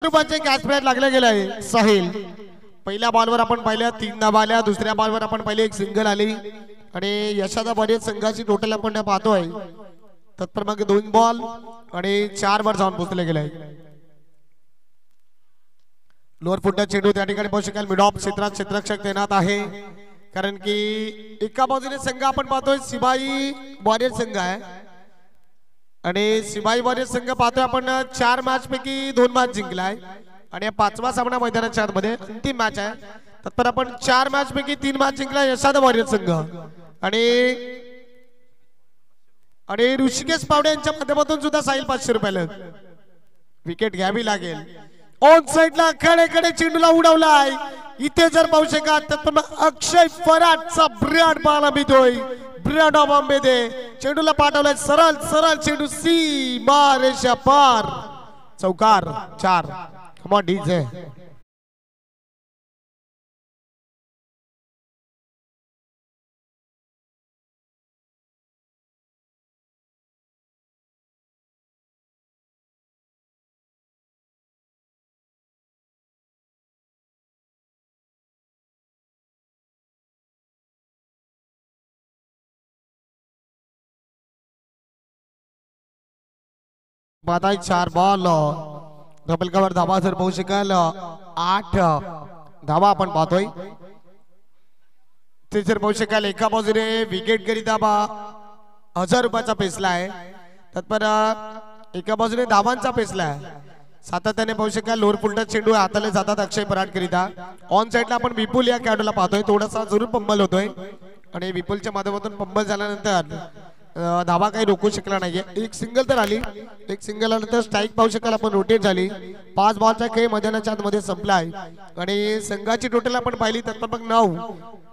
रुपयाचे catch price लागले गेले आहे साहिल। पहिल्या बॉलवर आपण पाहिल्या 3 धावा आल्या, दुसऱ्या बॉलवर आपण पाहिले एक सिंगल आली आणि यशादा बरेच संघाची टोटल आपण पाहतोय तत्पर मग 2 बॉल आणि 4 वर जाऊन पोहोचले गेले आहे। लोअर फुटचा चेंडू त्या ठिकाणी पाहू शकाल मिड ऑफ क्षेत्रात क्षेत्ररक्षक तैनात आहे, कारण की एका बाजूने संघ आपण पाहतोय शिवाई वॉरियर संघ आहे आणि शिवाई वॉरियर संघ पाहतोय आपण 4 मॅच पैकी 2 मॅच जिंकलाय आणि 5वा सामना मैदानाच्या आतमध्ये अंतिम मॅच आहे। तत्पर आपण 4 मॅच पैकी 3 मॅच जिंकला यशादा वॉरियर संघ आणि ऋषिकेश पावडे यांच्या माध्यमातून सुद्धा साहिल 500 रुपयाला विकेट घ्यावी लागेल। ऑन साइडला कडे चेंडूला उडवलाय, इथे जर पाहू शकाल तर अक्षय फराटचा ब्रँड पाहायला मिळतोय। ब्रँड ऑफ आंबेदे चेंडूला पाठवलाय सरळ चेंडू सीमा रेषा पार चौकार 4। कम ऑन डीजे बादाई 4 बॉल डबल कव्हर धावा जर पाहू शकाल 8 धावा आपण पाहतोय। ते जर पाहू शकाल एका बाजूने विकेट करिता 1000 रुपयाचा पेसला आहे, तत्पर एका बाजूने धावांचा पेसला आहे। सातत्याने पाहू शकाल लोअर फुलटा चेंडू हाताला जातात अक्षय फराट करिता। ऑन साइडला आपण विपुल या खेळाडूला पाहतोय, थोडासा जरूर पंबल होतोय आणि विपुलच्या माध्यमातून पंबल झाल्यानंतर धावा काही रोखू शकला नाहीये। एक सिंगल तर आली, एक सिंगल आल्यानंतर स्ट्राइक पाहू शकाल आपण रोटेट झाली। 5 बॉलचा खेळ मैदानाच्या आतमध्ये संपलाय आणि संघाची टोटल आपण पाहिली तर मग 9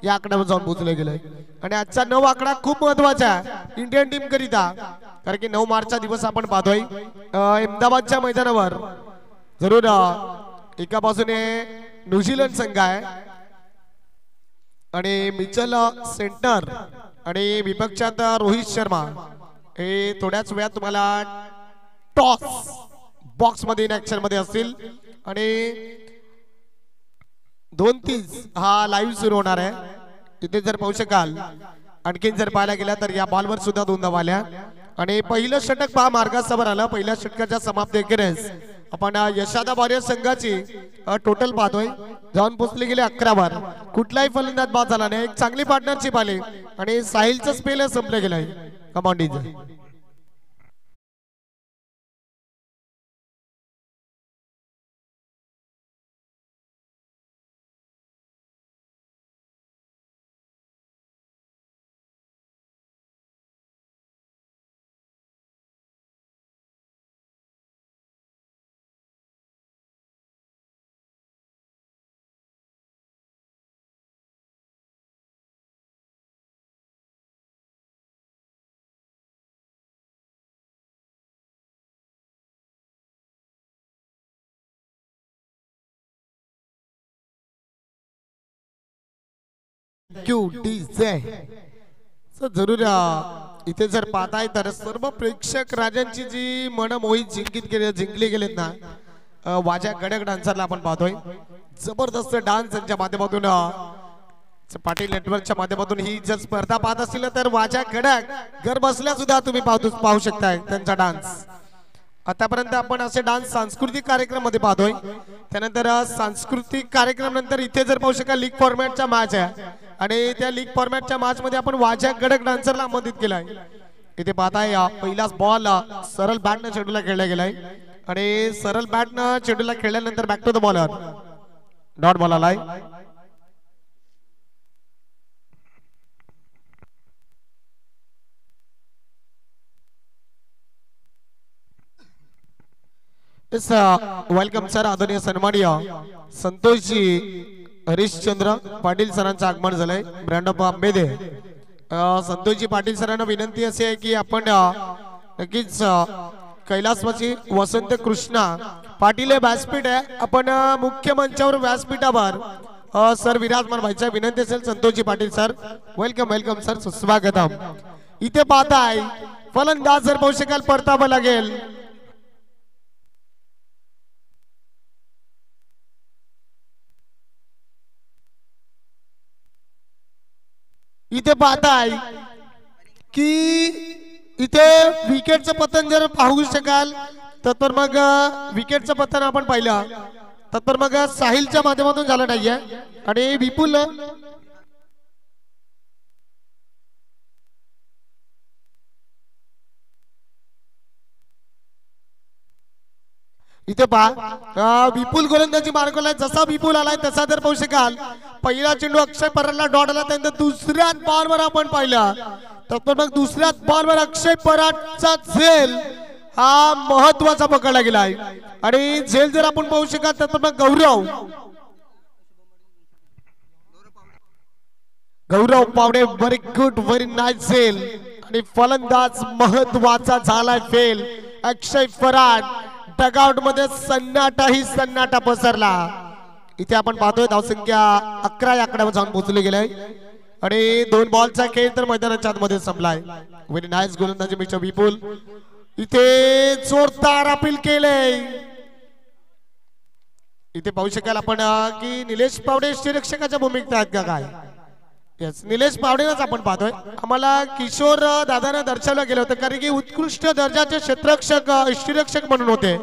या आकड्यावर जाऊन पोहोचले गेले आणि आजचा 9 आकडा खूप महत्वाचा आहे इंडियन टीम करिता, कारण की 9 मार्चचा दिवस आपण पाहतोय अहमदाबादच्या मैदानावर। जरूर एका बाजूने न्यूझीलंड संघ आहे आणि मिचल सेंटर आणि विपक्षात रोहित शर्मा हे थोड्याच वेळात तुम्हाला टॉस बॉक्स मध्ये इन ऍक्शन मध्ये असतील आणि 2:30 हा लाईव्ह सुरू होणार आहे। तिथे जर पाहू शकाल आणखीन जर पाहायला गेला तर या बॉलवर सुद्धा 2 धावा आल्या आणि पहिलं षटक पहा मार्गासवर आलं। पहिल्या षटकाच्या समाप्तीखेरीज आपण यशादा वॉरियर संघाची टोटल पाहतोय जाऊन पोहोचले गेले 11 वर। कुठलाही फलंदाज बाद झाला नाही, एक चांगली पार्टनरशिप आली आणि साहिलचं स्पेल संपलं गेलंय। कम ऑन डीजे जरूर इथे जर पाहताय तर सर्व प्रेक्षक राजांची जी मन मोहित जिंकली गेलेत ना, वाजा गडक डान्सरला आपण पाहतोय जबरदस्त डान्स यांच्या माध्यमातून पाटील नेटवर्कच्या माध्यमातून ही जर स्पर्धा पाहत असतील तर वाजा गडक घर बसल्या सुद्धा तुम्ही पाहू शकताय त्यांचा डान्स। आतापर्यंत आपण असे डान्स सांस्कृतिक कार्यक्रम मध्ये पाहतोय, त्यानंतर सांस्कृतिक कार्यक्रम नंतर इथे जर पाहू शकाल लीग फॉर्मॅटचा मॅच आहे आणि त्या लीग फॉर्मॅटच्या मॅच मध्ये आपण वाजा गडक डान्सरला आमंत्रित केलाय। इथे पाहताय पहिलाच बॉल सरळ बॅटनं चेंडूला खेळला गेलाय आणि सरळ बॅटनं चेंडूला खेळल्यानंतर back to the bowler dot ball आलाय। वेलकम सर, आदरणीय सन्माननीय संतोषजी हरिश्चंद्र पाटील सरांचं आगमन झालंय ब्रँड ऑफ आंबेदे। संतोषजी पाटील सरांना विनंती अशी आहे की आपण नक्कीच कैलासवासी वसंत कृष्णा पाटील हे व्यासपीठ आहे, आपण मुख्य मंचावर व्यासपीठावर सर विराजमान व्हायचं विनंती असेल। Santoshji Patil sir welcome sir, सुस्वागतम। इथे पाहताय फलंदाज जर पाहू शकाल परतावा लागेल इथे पाहताय की इथे विकेटचं पतन जर पाहू शकाल तर मग विकेटचं पतन आपण पाहिलं तर मग साहिलच्या माध्यमातून झालं नाहीये आणि विपुल इथे पहा विपुल गोलंदाजी मार्गला जसा विपुल आलाय तसा जर पाहू शकाल पहिला चेंडू अक्षय पराडला डॉट आला त्यानंतर दुसऱ्याच बॉलवर आपण पाहिलं तर मग दुसऱ्याच बॉलवर अक्षय पराडचा झेल हा महत्वाचा पकडला गेलाय आणि झेल जर आपण पाहू शकाल तर मग Gaurav Pawade very good very nice झेल आणि फलंदाज महत्वाचा झालाय फेल अक्षय पराड डगआउट मध्ये सन्नाटा पसरला इथे आपण पाहतोय धावसंख्या 11 या आकड्यावर जाऊन पोहोचले गेलाय आणि 2 बॉलचा खेळ तर मैदानाच्या आतमध्ये संपलाय व्हेरी नाईस गोलंदाजी मिस्टर विपुल इथे जोरदार अपील केले इथे पाहू शकाल आपण की निलेश पावडे श्रीरक्षकाच्या भूमिकेत आहेत का काय यस निलेश पावडेलाच आपण पाहतोय आम्हाला किशोर दादाने दर्शवलं गेलं होतं कारण की उत्कृष्ट दर्जाचे क्षेत्ररक्षक यष्टीरक्षक म्हणून होते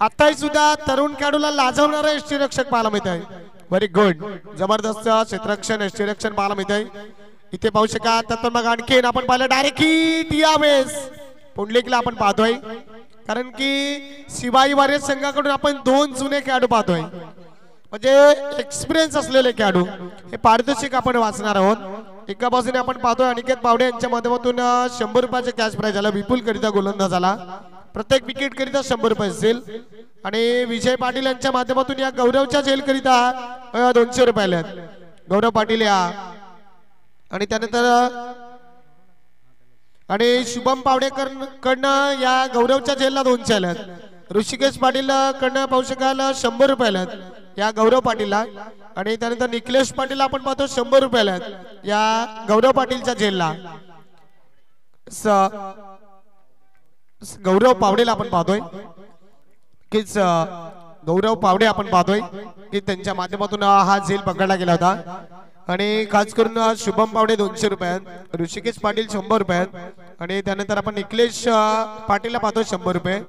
आताही सुद्धा तरुण खेळाडूला लाजवणारा यष्टीरक्षक पाहायला मिळत आहे व्हेरी गुड जबरदस्त क्षेत्ररक्षण यष्टीरक्षण पाहायला मिळत आहे इथे पाहू शका तर मग आणखीन आपण पाहिलं डायरेक्ट हिट यावेळेस पुंडलिकला आपण पाहतोय कारण की शिवाई वारे संघाकडून आपण 2 जुने खेळाडू पाहतोय म्हणजे एक्सपिरियन्स असलेले खेळाडू हे पारितोषिक आपण वाचणार आहोत एका बाजूने आपण पाहतोय अनिकेत पावडे यांच्या माध्यमातून 100 रुपयाचे कॅश प्राइज झाला विपुल करिता गोलंदाजाला प्रत्येक विकेट करिता 100 रुपये असतील आणि विजय पाटील यांच्या माध्यमातून या गौरवच्या झेल करिता 200 रुपये गौरव पाटील या आणि त्यानंतर आणि शुभम पावडेकर कडनं या गौरवच्या झेलला 200 आल्यात ऋषिकेश पाटील कडनं पाहू शकाल 100 रुपये आल्यात या गौरव पाटीलला आणि त्यानंतर निखिलेश पाटील आपण पाहतो 100 रुपये आल्यात या गौरव पाटीलच्या झेलला गौरव पावडेला आपण पाहतोय की गौरव पावडे आपण पाहतोय की त्यांच्या माध्यमातून हा झेल पकडला गेला होता आणि खास करून शुभम पावडे 200 रुपयात ऋषिकेश पाटील 100 रुपयात आणि त्यानंतर आपण निखिलेश पाटीलला पाहतो 100 रुपये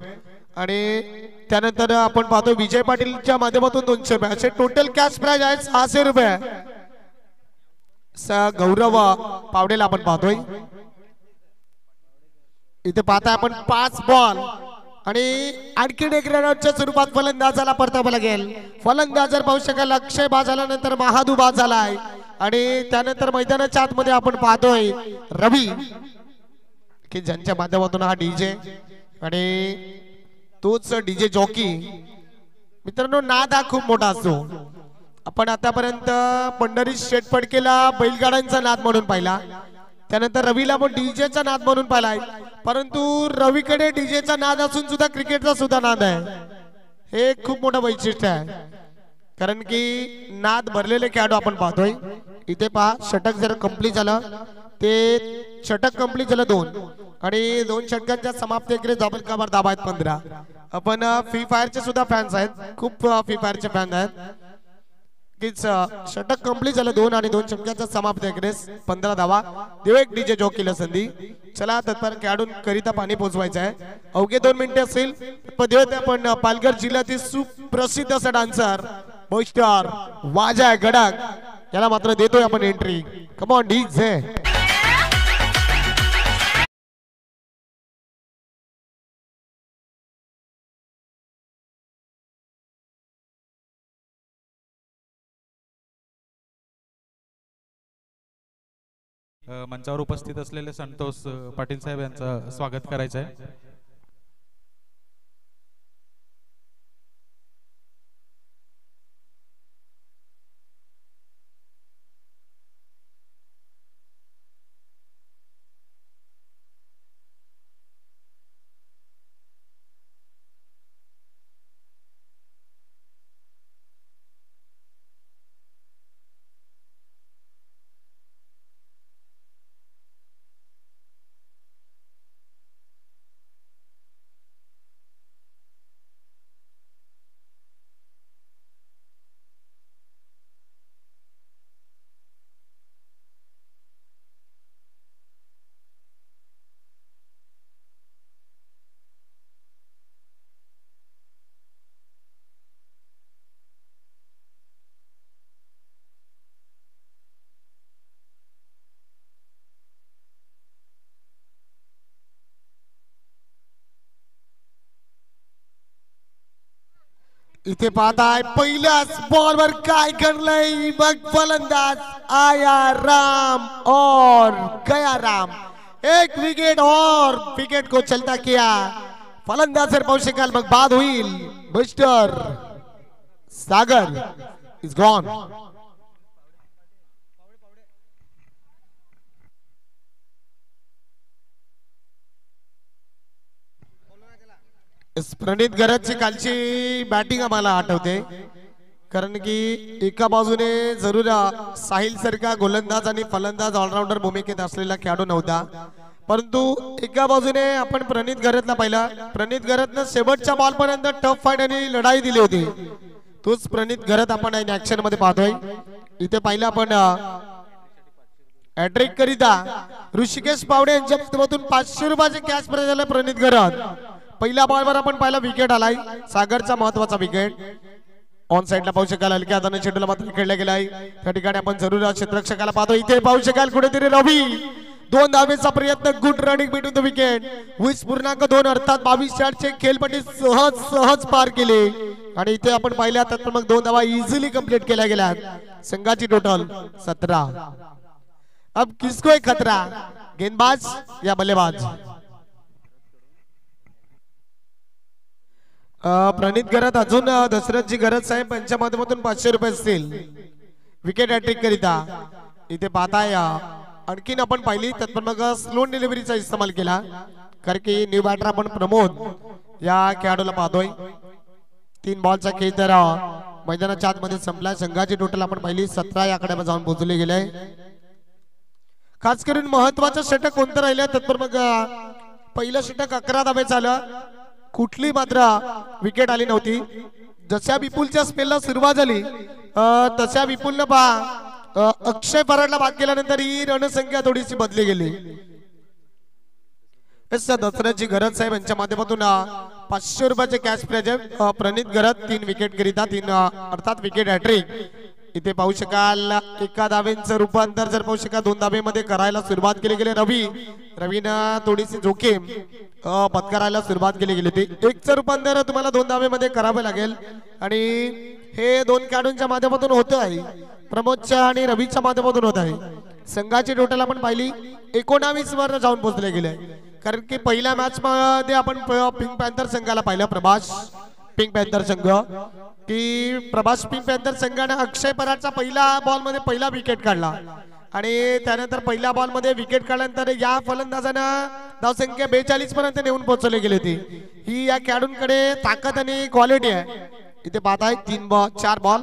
आणि त्यानंतर आपण पाहतो विजय पाटीलच्या माध्यमातून 200 रुपये असे टोटल कॅश प्राइज आहे 600 रुपये गौरव पावडेला आपण पाहतोय इथे पाहताय आपण 5 बॉल आणि आणखीन एक रनआउटच्या स्वरूपात फलंदाजाला परतावं लागेल फलंदाज जर पाहू शकाल अक्षय बाद झाल्यानंतर महादू बाद झालाय आणि त्यानंतर मैदानाच्या आतमध्ये आपण पाहतोय रवी की ज्यांच्या माध्यमातून हा डीजे आणि तोच डीजे जॉकी मित्रांनो नाद हा खूप मोठा असतो आपण आतापर्यंत पंढरी शेटफडकेला बैलगाड्यांचा नाद म्हणून पाहिला त्यानंतर रवीला पण डीजेचा नाद म्हणून पाहिलाय परंतु रवीकडे डीजेचा नाद असून सुद्धा क्रिकेटचा सुद्धा नाद आहे हे खूप मोठं वैशिष्ट्य आहे कारण की नाद भरलेले खेळाडू आपण पाहतोय इथे पहा षटक जर कंप्लीट झालं ते षटक कंप्लीट झालं 2 आणि 2 षटकांच्या समाप्तीकडे डबल कव्हर दाबा आहेत 15 आपण फ्री फायरचे सुद्धा फॅन्स आहेत खूप फ्री फायरचे फॅन आहेत कीच षटक कंप्लीट झालं 2 आणि 2 षटकांच्या समाप्तीकडे 15 धावा देव एक डीजे जॉकीला संधी चला तत्पर खेळाडून करिता पाणी पोहोचवायचं आहे अवघे 2 मिनिटे असेल देवत आपण पालघर जिल्ह्यातील सुप्रसिद्ध असा डान्सर बॉयस्टार वाजा गडाक याला मात्र देतोय आपण एंट्री कम ऑन डीजे मंचावर उपस्थित असलेले संतोष पाटील साहेब यांचं स्वागत करायचं आहे इथे पाहताय पहिल्याच बॉलवर काय करलंय मग फलंदाज आया राम और गया राम, एक विकेट और विकेट को चलता किया फलंदाज जर पाहू शकाल मग बाद होईल. Mister Sagar is gone. Pranit गरजची कालची बॅटिंग आम्हाला आठवते, कारण की एका बाजूने जरूर साहिल सारखा गोलंदाज आणि फलंदाज ऑलराऊंडर भूमिकेत असलेला खेळाडू नव्हता, परंतु एका बाजूने आपण प्रणित गरजला पाहिला. प्रणित गरजनं शेवटच्या बॉल पर्यंत टफ फाईट आणि लढाई दिली होती. तोच प्रणित गरज आपण ऍक्शन मध्ये पाहतोय. इथे पाहिलं आपण हॅट्रिक करिता ऋषिकेश पावडे यांच्या माध्यमातून 500 रुपयाचे कॅश प्राइज झाले. प्रणित गरज पहिल्या बॉलवर आपण पाहिला विकेट आलाय, सागरचा महत्वाचा विकेट. ऑन साइडला पाहू शकाल हलक्या हाताने चेंडूला मात्र खेळला गेलाय. त्या ठिकाणी आपण जरूर क्षेत्ररक्षकाला पाहतो. इथे पाहू शकाल कुठेतरी रवी 2 धावेचा प्रयत्न, good running between the wicket. 20.2 अर्थात 22 चे खेळपट्टी सहज सहज पार केले आणि इथे आपण पाहिल्या तर मग 2 धावा इझिली कंप्लीट केल्या गेल्या. संघाची टोटल 17. अब किसको एक खतरा, गेंदबाज या बल्लेबाज. प्रणित गरज अजून दशरथची गरज साहेब यांच्या माध्यमातून 500 रुपये असतील विकेट हॅट्रिक करिता. इथे पाहताय आणखीन आपण पाहिली तर मग स्लो डिलिव्हरीचा इस्तेमाल केला, कारण की न्यू बॅटर आपण प्रमोद या खेळाडूला पाहतोय. 3 बॉलचा खेळ तर मैदानाच्या आतमध्ये संपला. संघाची टोटल आपण पाहिली 17 याकडे जाऊन पोहोचले गेले. खास करून महत्वाचं षटक कोणतं राहिलं तर मग पहिलं षटक 11 धावेचं आलं, कुठली मात्र विकेट आली नव्हती. जशा विपुलच्या स्पेलला सुरुवात झाली तशा विपुलनं अक्षय पराडला बाद केल्यानंतर ही रणसंख्या थोडीशी बदली गेली. दसऱ्याची गरज साहेब यांच्या माध्यमातून 500 रुपयाचे कॅश प्राइज. प्रणित गरज 3 विकेट करिता 3 अर्थात विकेट हॅट्रिक. इथे पाहू शकाल एका धावेचं रूपांतर जर पाहू शकाल 2 धावेमध्ये करायला सुरुवात केली गेली. रवीनं थोडीशी जोखीम पत्करायला सुरुवात केली गेली होती. 1चं रूपांतर तुम्हाला 2 धावेमध्ये करावे लागेल आणि हे 2 खेळाडूंच्या माध्यमातून होत आहे, प्रमोदच्या आणि रवीच्या माध्यमातून होत आहे. संघाची टोटल आपण पाहिली 19 वर जाऊन पोहोचले गेले, कारण की पहिल्या मॅच मध्ये आपण पिंक पॅन्थर संघाला पाहिलं, प्रभास पिंक पॅन्थर संघ, की प्रभास पिंक पॅन्थर संघाने अक्षय पराडचा पहिला बॉल मध्ये पहिला विकेट काढला आणि त्यानंतर पहिल्या बॉल मध्ये विकेट काढल्यानंतर या फलंदाजानं धावसंख्या 42 पर्यंत नेऊन पोहोचवली गेली होती. ही या खेळाडूंकडे ताकद आणि क्वालिटी आहे. इथे पाहताय 4 बॉल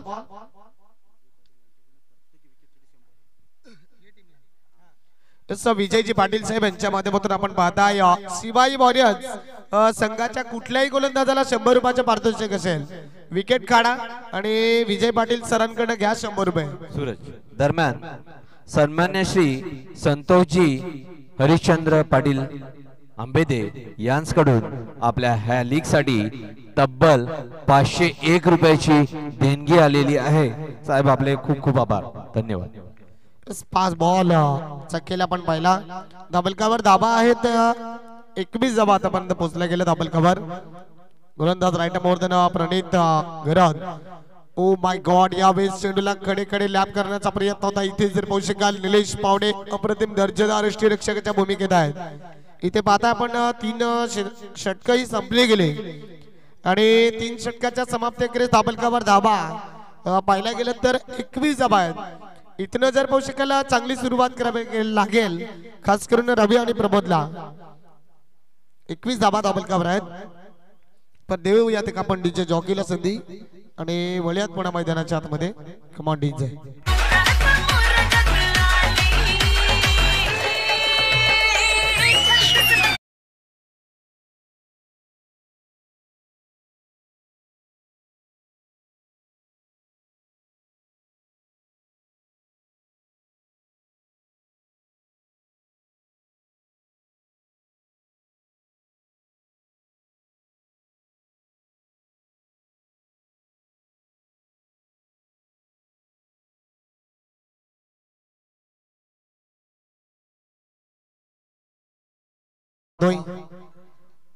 विजयजी पाटील साहेब यांच्या माध्यमातून आपण पाहताय शिवाई वॉरियर्स संघाच्या कुठल्याही गोलंदाजाला 100 रुपयाचे पारितोषिक असेल. विकेट काढा आणि विजय पाटील सरांकडे घ्या 100 रुपये. सूरज दरम्यान सन्मान्य श्री संतोषजी हरिश्चंद्र पाटील आंबेदे यांच्याकडून आपल्या ह्या लीग साठी तब्बल 501 रुपयाची देणगी आलेली आहे. साहेब आपले खूप खूप आभार, धन्यवाद. 5 बॉल चक्केला आपण पाहिला. डबल कव्हर धाबा आहेत 21 धाबा आतापर्यंत पोहोचला गेले. डबल कव्हर गोलंदाज राईट मोर देन प्रणित गरज. ओ माय गॉड, या वेळेस चेंडूला कडे लॅप करण्याचा प्रयत्न होता. इथे जर पाहू शकाल निलेश पावडे अप्रतिम दर्जेदार यष्टीरक्षकाच्या भूमिकेत आहेत. इथे पाहता आपण 3 षटकही संपले गेले आणि 3 षटकाच्या समाप्तीकडे डबल कव्हर धाबा पाहिला गेलं तर 21 धाबा आहेत. इथनं जर पाहू शकाल चांगली सुरुवात करावी लागेल, खास करून रवी आणि प्रमोदला. 21 धाबा डबल कव्हर आहेत. पण देऊया ते आपण डीजे जॉकीला संधी आणि वळ्यात पुन्हा मैदानाच्या आतमध्ये. कमांड डीजे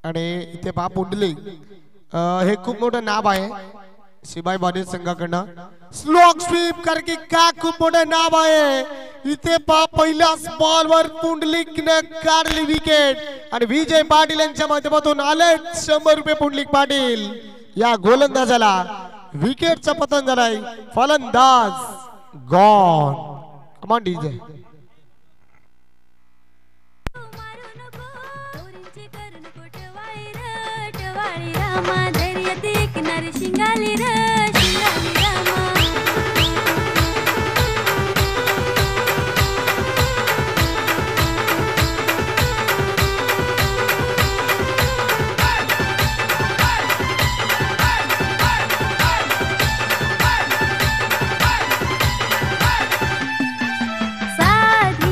आणि इथे पहा पुंडलिक, हे खूप मोठं नाव आहे शिबाई बॉडी संघाकडनं स्लॉक स्वीप कारण की का खूप मोठं नाव आहे इथे पहिल्याच बॉलवर पुंडलिकने काढली विकेट आणि विजय पाटील यांच्या माध्यमातून आले 100 रुपये पुंडलिक पाटील या गोलंदाजाला विकेटचं पतन झालंय फलंदाज गॉन कमान डीजे शिंगाली रे शिंगाली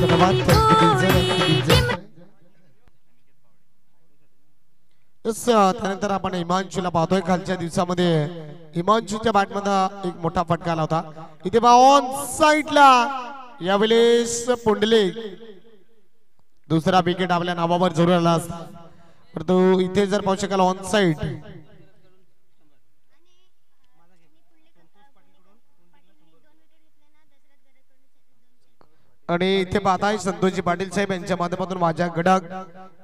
रामा त्यानंतर आपण हिमांशूला पाहतोय खालच्या दिवसामध्ये हिमांशूच्या बॅट मध्ये एक मोठा फटका आला होता इथे ऑन साइडला यावेळेस पुंडलिक दुसरा विकेट आपल्या नावावर जरूर आला असता परंतु इथे जर पाहू शकाल ऑन साइड आणि इथे पाहताय संतोषजी पाटील साहेब यांच्या माध्यमातून माझ्या गडक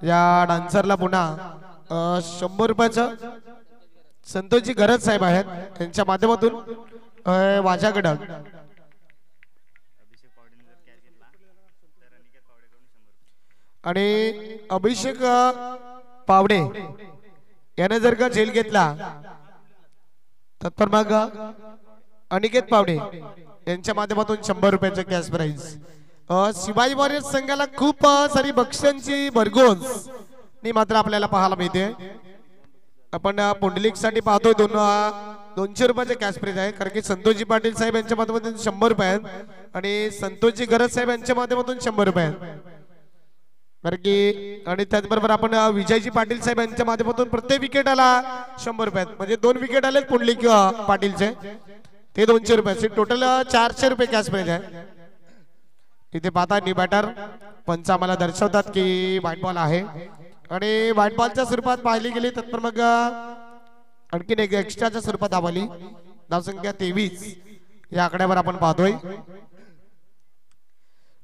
या डान्सरला पुन्हा 100 रुपयाचं संतोषजी गरज साहेब आहेत त्यांच्या माध्यमातून माझ्या गडक आणि अभिषेक पावडे याने जर का झेल घेतला तर मग अनिकेत पावडे यांच्या माध्यमातून 100 रुपयाचं कॅश प्राइज शिवाजी वॉरियर्स संघाला खूप सारी बक्षिसांची भरघोस मात्र आपल्याला पाहायला मिळते आपण पुंडलिक साठी पाहतोय 200 रुपयाचे कॅश प्राइज आहे कारण की संतोषजी पाटील साहेब यांच्या माध्यमातून 100 रुपये आहेत आणि संतोषजी गरज साहेब यांच्या माध्यमातून 100 रुपये आहेत कारण की आणि त्याचबरोबर आपण विजयजी पाटील साहेब यांच्या माध्यमातून प्रत्येक विकेटाला 100 रुपये आहेत म्हणजे 2 विकेट आले पुंडलिक पाटीलचे ते 200 रुपये टोटल 400 रुपये कॅश प्राइज आहे इथे पाहता न्यू बॅटर पंच आम्हाला दर्शवतात की व्हाईट बॉल आहे आणि व्हाईट बॉलच्या स्वरूपात पाहिली गेली तर मग आणखीन एक एक्स्ट्राच्या स्वरूपात धावली धावसंख्या 23 या आकड्यावर आपण पाहतोय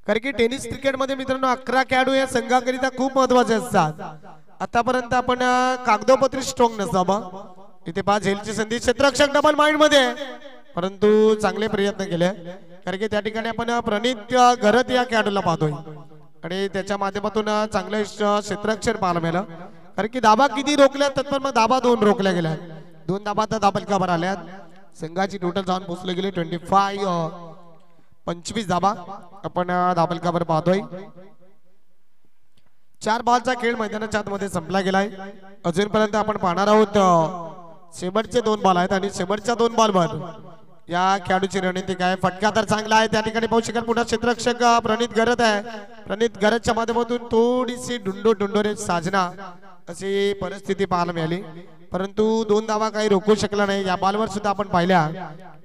कारण की टेनिस क्रिकेट मध्ये मित्रांनो 11 खेळाडू या संघाकरिता खूप महत्वाचे असतात आतापर्यंत आपण कागदोपत्री स्ट्रॉंग नसावं इथे पहा झेलची संधी क्षेत्ररक्षक डबल माइंड मध्ये परंतु चांगले प्रयत्न केले कारण की त्या ठिकाणी आपण प्रणित घरत या खेळाडूला पाहतोय आणि त्याच्या माध्यमातून चांगले क्षेत्ररक्षण पाहायला मिळालं कारण की धाबा किती रोखल्या तर मग धाबा 2 रोखल्या गेल्या 2 धाबा तर धाबलकावर आल्यात संघाची टोटल जाऊन पोहोचले गेले 25 धाबा आपण धाबलकावर पाहतोय 4 बॉलचा खेळ मैदानाच्या आतमध्ये संपला गेलाय अजूनपर्यंत आपण पाहणार आहोत शेवटचे 2 बॉल आहेत आणि शेवटच्या 2 बॉलवर या खेळाडूची रणनीती काय फटका तर चांगला आहे त्या ठिकाणी पाहू शकाल पुन्हा क्षेत्ररक्षक प्रणित गरत आहे प्रणित गरजच्या माध्यमातून थोडीशी डुंडोरे साजना अशी परिस्थिती पाहायला मिळाली परंतु 2 धावा काही रोखू शकला नाही या बॉलवर सुद्धा आपण पाहिल्या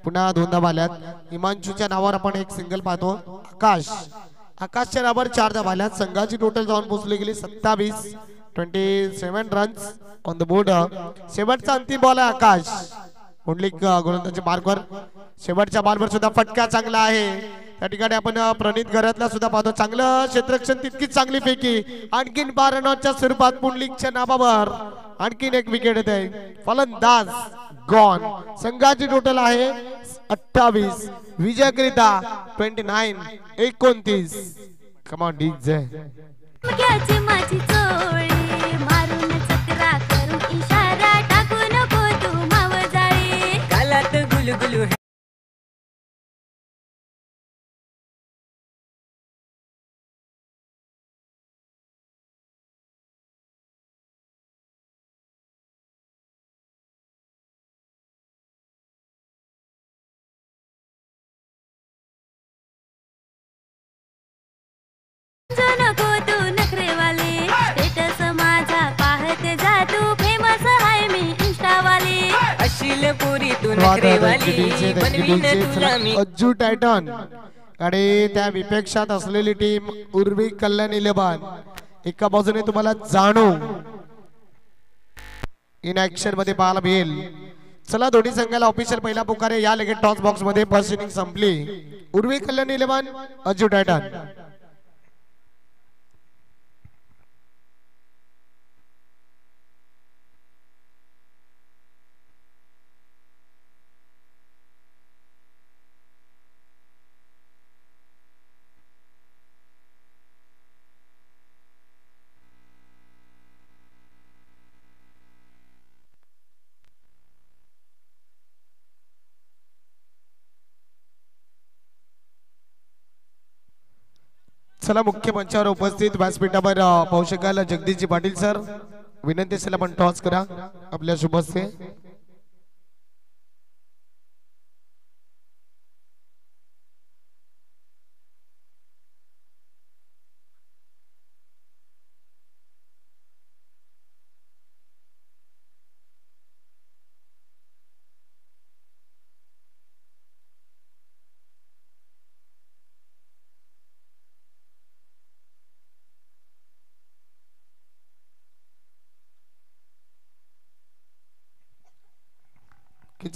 पुन्हा 2 धावा आल्यात हिमांशूच्या नावावर आपण एक सिंगल पाहतो आकाशच्या नावावर 4 धावा आल्यात संघाची टोटल जाऊन पोहोचली गेली 27 रन्स ऑन द बोर्ड शेवटचा अंतिम बॉल आहे आकाश पुंडलिक गोलंदाजी मार्कवर शेवटच्या बॉलवर सुद्धा फटका चांगला आहे त्या ठिकाणी आपण प्रणित घरातला सुद्धा पाहतो चांगलं क्षेत्ररक्षण तितकीच चांगली फेकी आणखीन 12 रनच्या स्वरूपात पुंडलिकच्या नावावर आणखीन एक विकेट येते फलंदाज गॉन संघाची टोटल आहे 28 विजयकरिता 29 कम ऑन डीजे माझी चोळी मारून चक्रा करून इशारा टाकू नको तू मावजाळी गालात गुलगुलू नको तू नखरेवाले स्टेटस माझा पाहत जा तू फेमस आहे मी इंस्टावाले अशील पुरी तू नखरेवाली बनवीन तुला मी अज्जू टायटन आणि त्या विपेक्षात असलेली टीम उर्वी कल्याण 11 एका बाजूने तुम्हाला जाणू इन ऍक्शन मध्ये पाहायला मिळेल चला दोन्ही संघाला ऑफिशियल पहिला पुकारे या लगेच टॉस बॉक्स मध्ये फर्स्ट इनिंग संपली. उर्वी कल्याण 11 अजू टायटन. चला मुख्य मंचावर उपस्थित व्यासपीठावर पाहू शकाल जगदीशजी पाटील सर. विनंती असेल आपण टॉस करा आपल्या शुभ हस्ते.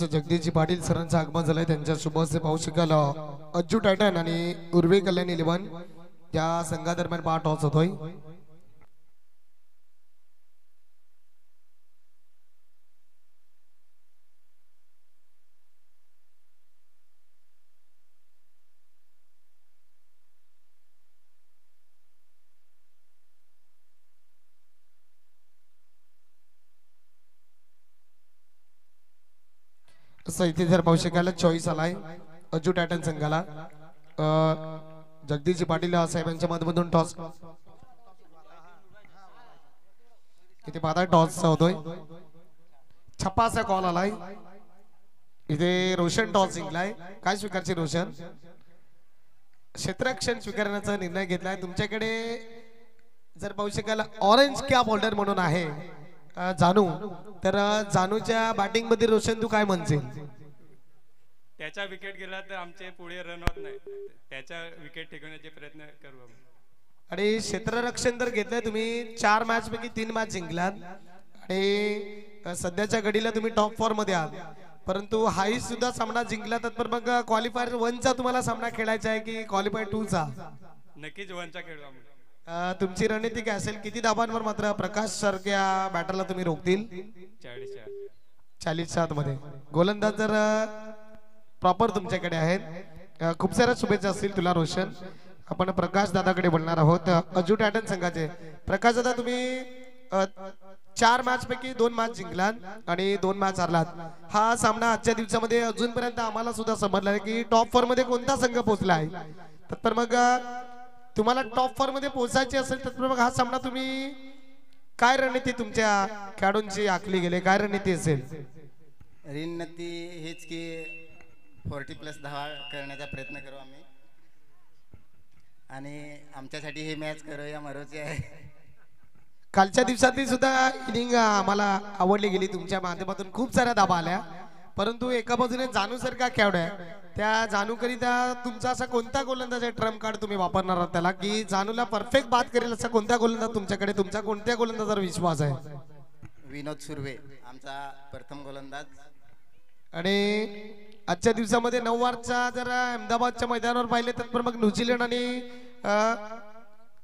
जगदीशजी पाटील सरांचं आगमन झालंय. त्यांच्या शुभ हस्ते पाहू शकाल अज्जू टायटन आणि उर्वी कल्याण 11 या संघादरम्यान टॉस होतोय. असं इथे जर पाहू शकाल चॉईस आलाय अजू टायटन संघाला. जगदीशजी पाटील साहेबांच्या मधून टॉस इथे पाहता टॉस होतोय. छप्पाचा कॉल आलाय. इथे रोशन टॉस जिंकलाय. काय स्वीकारचे रोशन? क्षेत्ररक्षण स्वीकारण्याचा निर्णय घेतलाय. तुमच्याकडे जर पाहू शकाल ऑरेंज कॅप होल्डर म्हणून आहे जानू. तर जानूच्या बॅटिंग मध्ये रोशन तू काय म्हणशील? त्याचा विकेट गेला तर आमचे पुढे रन होत नाही. त्याचा विकेट टिकवण्याचे प्रयत्न करू आम्ही. आणि क्षेत्ररक्षण तर घेतलंय तुम्ही. 4 मॅच पैकी 3 मॅच जिंकलात आणि सध्याच्या घडीला तुम्ही टॉप 4 मध्ये आहात. परंतु हाही सुद्धा सामना जिंकला. तर मग क्वालिफायर 1 चा तुम्हाला सामना खेळायचा आहे की क्वालिफायर 2 चा? नक्कीच 1 चा खेळू आम्ही. तुमची रणनीती काय असेल? किती धाबांवर मात्र प्रकाश सारख्या बॅटरला तुम्ही रोखतील? 40 मध्ये. गोलंदाज जर प्रॉपर तुमच्याकडे आहेत. खूप साऱ्या शुभेच्छा असतील तुला रोशन. आपण प्रकाश दादाकडे बोलणार आहोत. अजू टायटन संघाचे प्रकाश दादा, तुम्ही 4 मॅच पैकी 2 मॅच जिंकलात आणि 2 मॅच हरलात. हा सामना आजच्या दिवसामध्ये अजूनपर्यंत आम्हाला सुद्धा समजला आहे की टॉप 4 मध्ये कोणता संघ पोहोचला आहे. तर मग तुम्हाला टॉप 4 मध्ये पोहोचायचे असेल तर मग हा सामना तुम्ही काय रणनीती तुमच्या खेळाडूंची आखली गेली? काय रणनीती असेल? रणनीती हेच की 40+ धावा करण्याचा प्रयत्न करू आम्ही आणि आमच्यासाठी ही मॅच करूया मरोची आहे. कालच्या दिवसातली सुद्धा इनिंग आम्हाला आवडली गेली. तुमच्या माध्यमातून खूप साऱ्या धाबा आल्या. परंतु एका बाजूने जानू सारखा खेळाडू आहे. त्या जानू करिता तुमचा असा कोणता गोलंदाज आहे ट्रम्प कार्ड तुम्ही वापरणार आहात त्याला, की जानूला परफेक्ट बाद करेल असा कोणता गोलंदाज तुमच्याकडे? तुमचा कोणत्या गोलंदाजावर विश्वास आहे? विनोद सुर्वे आमचा प्रथम गोलंदाज. आणि आजच्या दिवसामध्ये 9 मार्चच्या जर अहमदाबादच्या मैदानावर पाहिले तर मग न्यूझीलंड आणि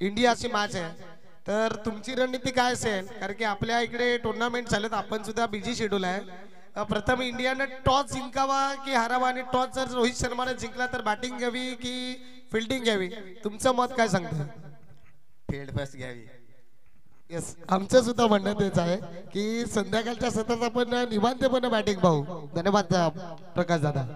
इंडिया अशी मॅच आहे. तर तुमची रणनीती काय असेल? कारण की आपल्या इकडे टुर्नामेंट चालत, आपण सुद्धा बिझी शेड्यूल आहे. प्रथम इंडियाने टॉस जिंकावा की हारावा? आणि टॉस जर रोहित शर्माने जिंकला तर बॅटिंग घ्यावी की फिल्डिंग घ्यावी? तुमचं मत काय सांगतं? फील्ड फर्स्ट घ्यावी. येस, आमचं सुद्धा म्हणणं तेच आहे की संध्याकाळच्या सतत आपण निवांतपणे बॅटिंग पाहू. धन्यवाद प्रकाश दादा.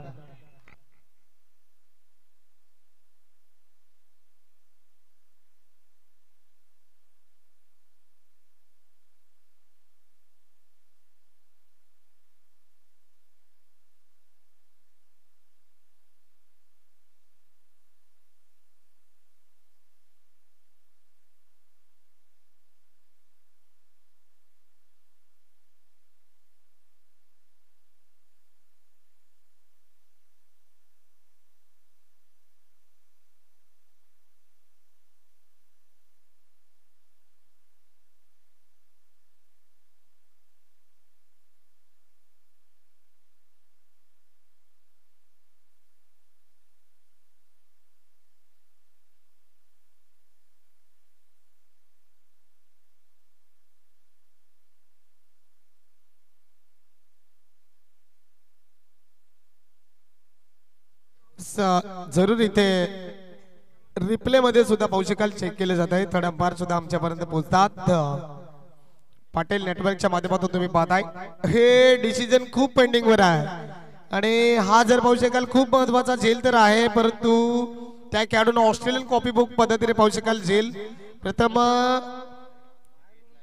जरूर इथे रिप्ले मध्ये सुद्धा पाहू शकाल चेक केले जात आहे. थर्ड अंपायर सुद्धा आमच्यापर्यंत पोहोचतात. पाटील नेटवर्कच्या माध्यमातून तुम्ही पाहताय हे डिसिजन खूप पेंडिंग वर आहे आणि हा जर पाहू शकाल खूप महत्वाचा झेल तर आहे, परंतु त्या खेळाडूंना ऑस्ट्रेलियन कॉपी बुक पद्धतीने पाहू शकाल झेल. प्रथम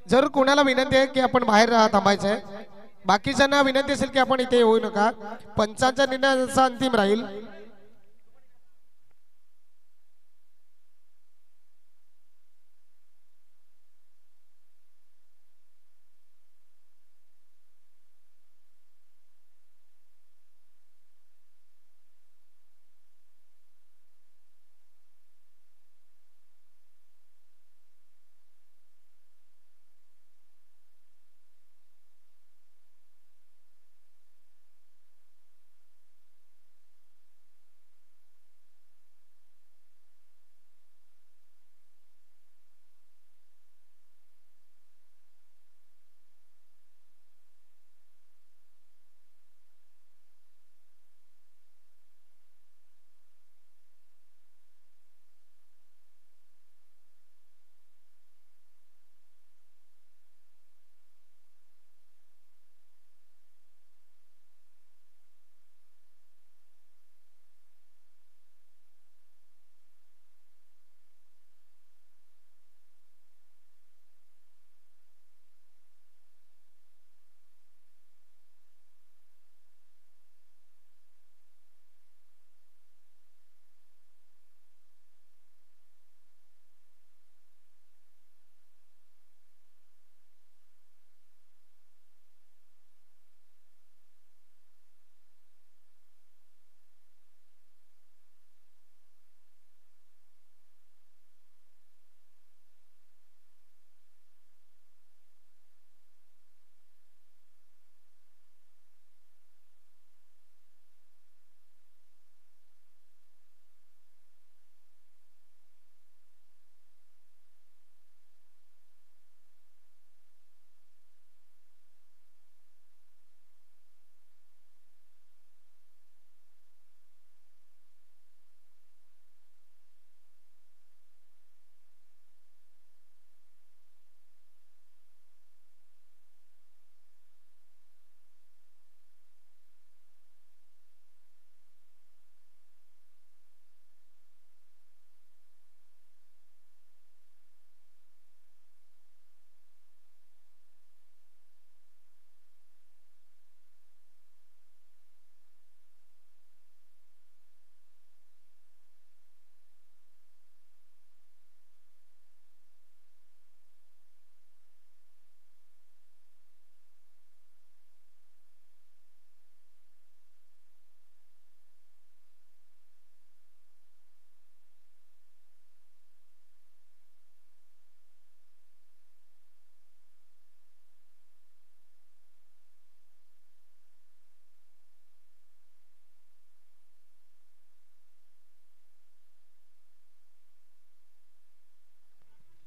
जर कोणाला विनंती आहे की आपण बाहेर थांबायचं आहे, बाकीच्यांना विनंती असेल की आपण इथे येऊ नका. पंचांचा निर्णय जसा अंतिम राहील.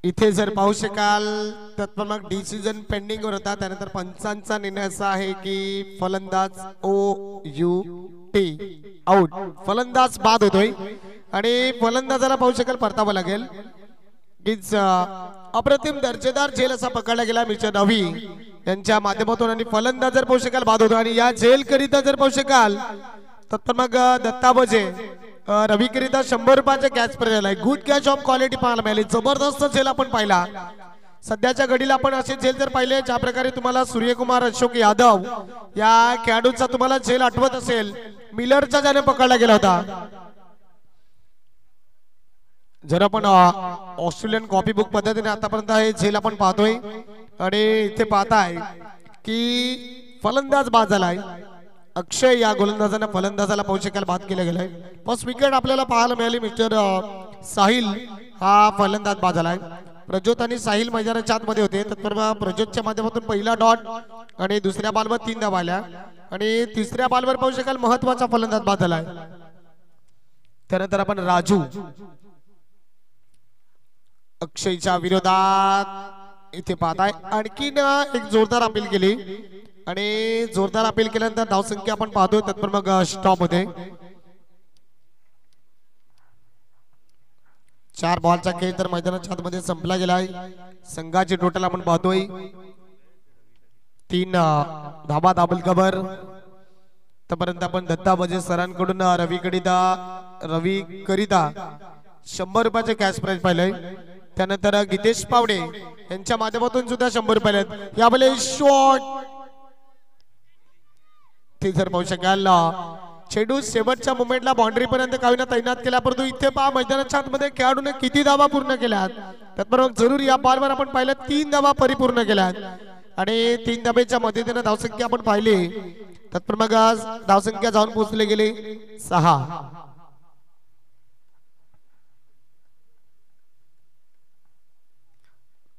इथे जर पाहू शकाल तर मग डिसिजन पेंडिंग वर होता. त्यानंतर पंचांचा निर्णय असा आहे की फलंदाज OUT आउट, फलंदाज बाद होतोय आणि फलंदाजाला पाहू शकाल परतावं लागेल. अप्रतिम दर्जेदार झेल असा पकडला गेला मिस्टर रवी यांच्या माध्यमातून आणि फलंदाज जर पाहू शकाल बाद होतो आणि या झेल करिता जर पाहू शकाल तर मग दत्ता बजे रवी करिता 100 रुपयाचा कॅच प्राइज आहे. गुड कॅच ऑफ क्वालिटी पाहायला मिळाली. जबरदस्त झेल आपण पाहिला. सध्याच्या घडीला आपण असे झेल जर पाहिले ज्या प्रकारे तुम्हाला सूर्यकुमार अशोक यादव या खेळाडूचा तुम्हाला झेल आठवत असेल, मिलरच्या ज्याने पकडला गेला होता. जर आपण ऑस्ट्रेलियन कॉपी बुक पद्धतीने आतापर्यंत हे झेल आपण पाहतोय आणि इथे पाहताय की फलंदाज बाद झालाय. अक्षय या गोलंदाजाने फलंदाजाला पाहू शकाल बाद केलं गेलंय. फर्स्ट विकेट आपल्याला पाहायला मिळाली. मिस्टर साहिल हा फलंदाज बाद झालाय. प्रज्योत आणि साहिल मैदानाच्या आतमध्ये होते. तत्पर प्रज्योतच्या माध्यमातून पहिला डॉट आणि दुसऱ्या बॉलवर 3 धावा आल्या आणि तिसऱ्या बॉलवर पाहू शकाल महत्वाचा फलंदाज बाद झालाय. त्यानंतर आपण राजू अक्षयच्या विरोधात इथे पाहताय. आणखीन एक जोरदार अपील केली आणि जोरदार अपील केल्यानंतर धावसंख्या आपण पाहतोय. तत्पर मग स्टॉप होते. 4 बॉलचा खेळ तर मैदानाच्या आतमध्ये संपला गेलाय. संघाची टोटल आपण पाहतोय 3 धाबा दाबल कबर. तोपर्यंत आपण दत्ता बजे सरांकडून रवी करिता 100 रुपयाचे कॅश प्राइज पाहिलंय. त्यानंतर गीतेश पावडे यांच्या माध्यमातून सुद्धा 100 रुपये आहेत. यावेळी शॉट ते जर पाहू शकाल चेंडू शेवटच्या मोमेंटला बाउंड्री पर्यंत कावीना तैनात केला, परंतु इथे पहा मैदानाच्या आतमध्ये खेळाडूने किती धावा पूर्ण केल्यात. त्याचबरोबर जरूर या बॉलवर आपण पाहिलं 3 धावा परिपूर्ण केल्यात आणि 3 धाब्याच्या मदतीने धावसंख्या आपण पाहिली. तत्पर मग धावसंख्या जाऊन पोहोचले गेले 6.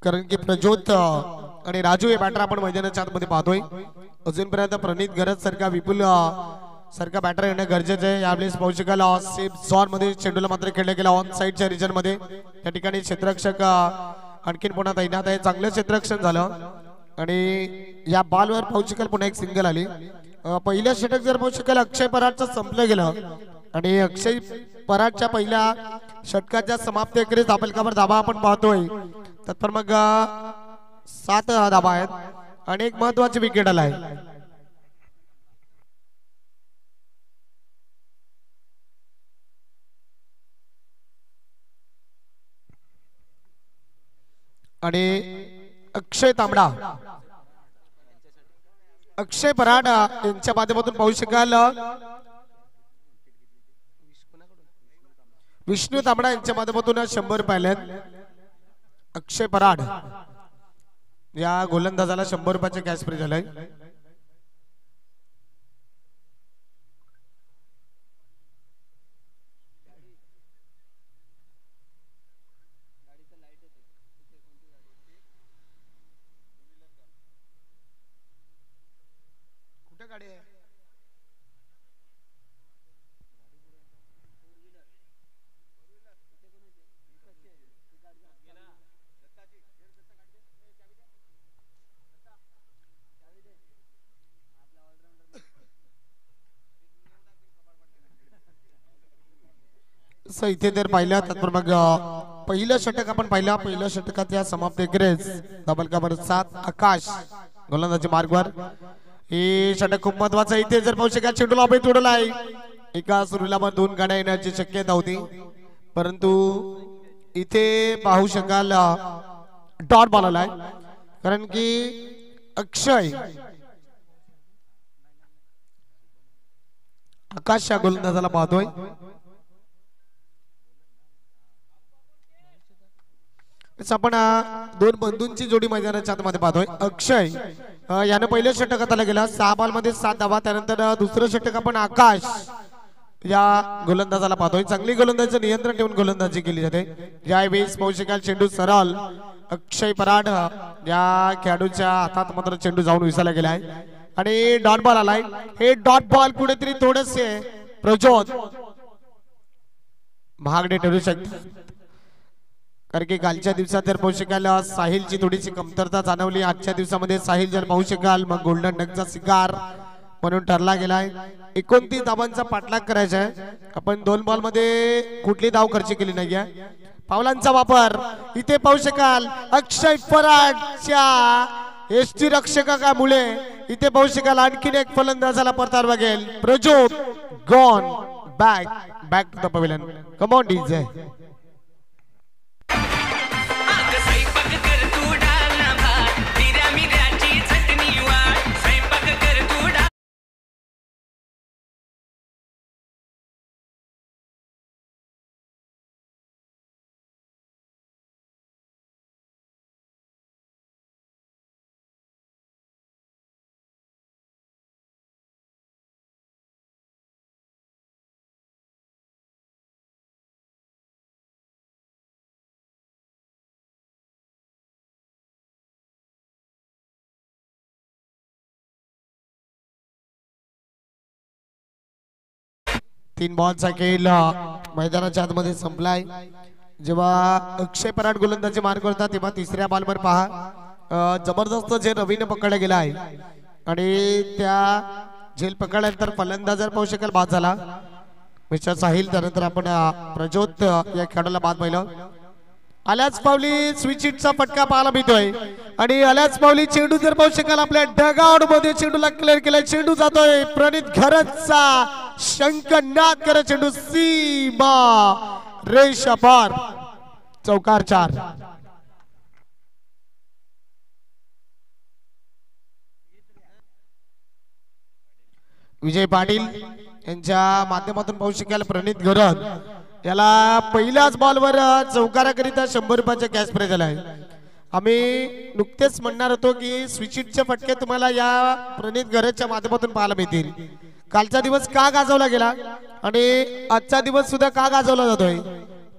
कारण की प्रज्योत आणि राजू हे बॅटर आपण मैदानाच्या आतमध्ये पाहतोय. अजूनपर्यंत प्रणित गरज सारखा विपुल सारखा बॅटर येणं गरजेचं आहे. यावेळेस पाहू शकाल सेफ झोन मध्ये चेंडूला मात्र खेळला गेला ऑन साइडच्या रिजन मध्ये. त्या ठिकाणी क्षेत्ररक्षक आणखीन पुन्हा तैनात आहे. चांगलं क्षेत्ररक्षण झालं आणि या बॉलवर पाहू शकाल पुन्हा एक सिंगल आली. पहिलं षटक जर पाहू शकाल अक्षय पराडचं संपलं गेलं आणि अक्षय पराडच्या पहिल्या षटकाच्या समाप्तीकडे धाबलकावर धाबा आपण पाहतोय. तत्पर मग 7 धाबा आहेत आणि एक महत्वाची विकेट आलाय. आणि अक्षय तांबडा अक्षय पराड यांच्या माध्यमातून पाहू शकाल विष्णू तांबडा यांच्या माध्यमातून 100 रुपये आलेत. अक्षय पराड या गोलंदाजाला 100 रुपयाचे कॅश प्राइज झालंय. कुठे गाडी आहे? इथे जर पाहिलं तर मग पहिलं षटक आपण पाहिलं. पहिल्या षटकात या समाप्त ग्रेस डबल कवर 7 आकाश गोलंदाजी मार्गवर. हे षटक खूप महत्वाचं. इथे जर पाहू शकाल चेंडूला अभेद तोडला आहे. एका सुरूला 2 गाड्या येण्याची शक्यता होती, परंतु इथे पाहू शकाल डॉट बॉल आलाय. कारण की अक्षय आकाश या गोलंदाजाला पाहतोय. आपण 2 बंधूंची जोडी मैदानाच्या आतमध्ये पाहतोय. अक्षय यानं पहिल्या षटकाला गेला 6 बॉल मध्ये 7 धावा. त्यानंतर दुसरं षटक आपण आकाश या गोलंदाजाला पाहतोय. चांगली गोलंदाजीचं नियंत्रण ठेवून गोलंदाजी केली जाते. ज्यावेळेस पाहू शकाल चेंडू सरळ अक्षय पराड या खेळाडूच्या हातात मात्र चेंडू जाऊन विसायला गेलाय आणि डॉट बॉल आलाय. हे डॉट बॉल कुठेतरी थोडेसे प्रज्योत महागडे ठरू शकतात. कारण की कालच्या दिवसात जर पाहू शकाल साहिलची थोडीशी कमतरता जाणवली. आजच्या दिवसामध्ये साहिल जर पाहू शकाल मग गोल्डन डकचा शिकार म्हणून ठरला गेलाय. 29 धावांचा पाठलाग करायचा आहे. आपण 2 बॉल मध्ये कुठली धाव खर्च केली नाहीये. पावलांचा वापर इथे पाहू शकाल अक्षय पराडच्या एसटी रक्षकामुळे इथे पाहू शकाल आणखीन एक फलंदाजाला परतार बघेल. Prajyot gone back to the pavilion. Come on DJ. तीन बॉलचा खेळ मैदानाच्या आतमध्ये संपलाय. जेव्हा अक्षय पराड गोलंदाजी मार करतात तेव्हा तिसऱ्या बॉलवर पहा जबरदस्त झेल रवीने पकडला गेला आहे आणि त्या झेल पकडल्यानंतर फलंदाज पाहू शकाल बाद झाला. मिस्टर साहिल, त्यानंतर आपण प्रज्योत या खेळाडूला बाद पाहिलं. आल्याच पावली स्विच हिटचा फटका पाहायला मिळतोय आणि आल्याच पावली चेंडू जर पाहू शकाल आपल्या डगआउट मध्ये चेंडूला क्लिअर केलाय. चेंडू जातोय प्रणित घरतचा शंखनाद करत चेंडू सीमा रेषा पार, चौकार 4. विजय पाटील यांच्या माध्यमातून पाहू शकाल प्रणित घरत याला पहिल्याच बॉलवर चौकाराकरिता 100 रुपयाचा कॅश प्राइज आलाय. आम्ही नुकतेच म्हणणार होतो की स्विचिटचे फटके तुम्हाला या प्रणित घरतच्या माध्यमातून पाहायला मिळतील. कालचा दिवस का गाजवला गेला आणि आजचा दिवस सुद्धा का गाजवला जातोय,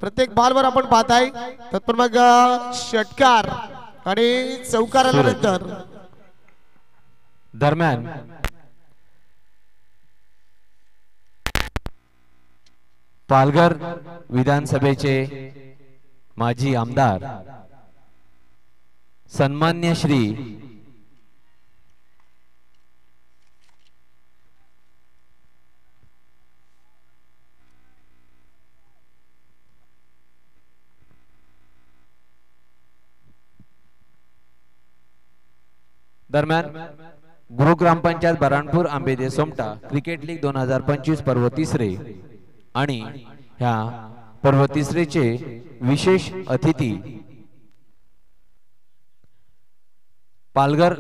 प्रत्येक बॉलवर आपण पाहताय. तत्पर मग षटकार आणि चौकार आल्यानंतर दरम्यान पालघर विधानसभेचे माजी आमदार सन्मान्य श्री दरम्यान गुरु ग्रामपंचायत बराणपूर आंबेदे सोमटा क्रिकेट लीग 2025 पर्व 3 आणि ह्या पर्व 3चे विशेष अतिथी पालघर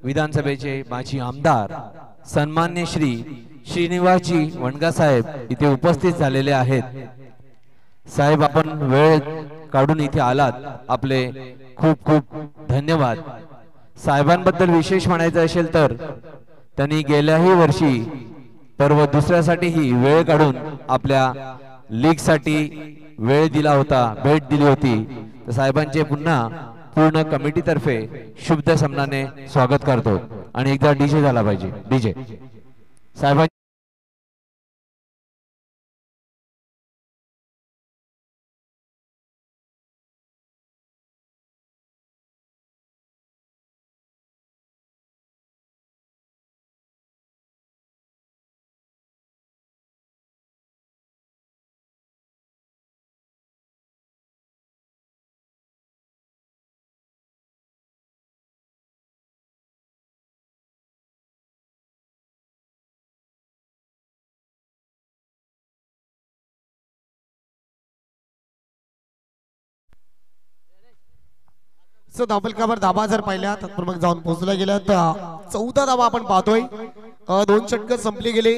विधानसभेचे माजी आमदार सन्मान्य श्री श्रीनिवासजी वणगा साहेब इथे उपस्थित झालेले आहेत. साहेब, आपण वेळ काढून इथे आलात, आपले खूप खूप धन्यवाद. साहेबांबद्दल विशेष म्हणायचं असेल तर त्यांनी गेल्याही वर्षी पर्व 2ऱ्यासाठीही वेळ काढून आपल्या लीग साठी वेळ दिला होता, भेट दिली होती. तर साहेबांचे पुन्हा पूर्ण कमिटी तर्फे शुभ सम्मानाने स्वागत करतो. आणि एकदा डीजे झाला पाहिजे. डीजे साहेबां धावफलकावर धाबा जर पाहिल्या तर मग जाऊन पोहोचला गेला तर 14 धाबा आपण पाहतोय. 2 षटक संपली गेली,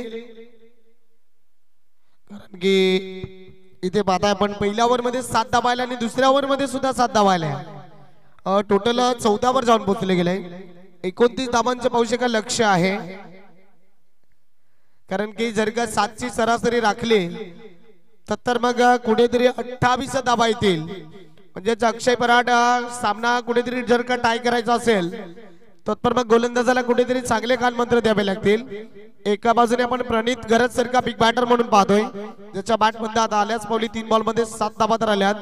कारण की इथे पाहताय आपण पहिल्या ओव्हर मध्ये 7 धाबा आल्या आणि दुसऱ्या ओव्हर मध्ये सुद्धा 7 धाबा आल्या. टोटल 14 वर जाऊन पोहोचले गेले. 29 धाबांचं पाहू शकाल लक्ष आहे, कारण की जर का 7 ची सरासरी राखली तर मग कुठेतरी 28 धाबा येतील. म्हणजे अक्षय पराड सामना कुठेतरी जर का टाय करायचा असेल तर मग गोलंदाजाला कुठेतरी चांगले कानमंत्र द्यावे लागतील. एका बाजूने आपण प्रणित घरत सारखा बिग बॅटर म्हणून पाहतोय, ज्याच्या बॅट मध्ये आता आल्याच पावली 3 बॉल मध्ये 7 धाबा तर आल्यात.